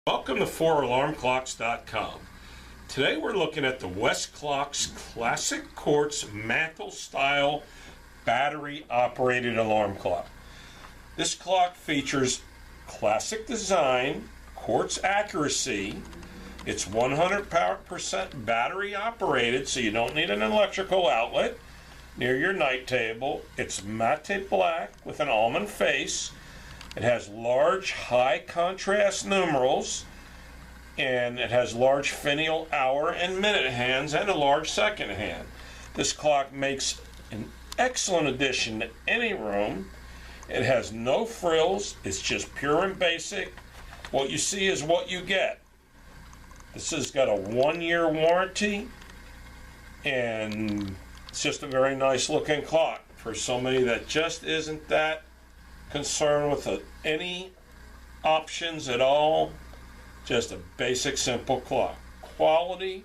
Welcome to 4alarmclocks.com. Today we're looking at the Westclox Classic Quartz Mantle style battery operated alarm clock. This clock features classic design, quartz accuracy. It's 100% battery operated, so you don't need an electrical outlet near your night table. It's matte black with an almond face. It has large high contrast numerals, and it has large finial hour and minute hands and a large second hand. This clock makes an excellent addition to any room. It has no frills. It's just pure and basic. What you see is what you get. This has got a 1-year warranty, and it's just a very nice looking clock for somebody that just isn't that concerned with any options at all. Just a basic simple clock. Quality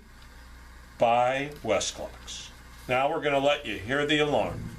by Westclox. Now we're going to let you hear the alarm.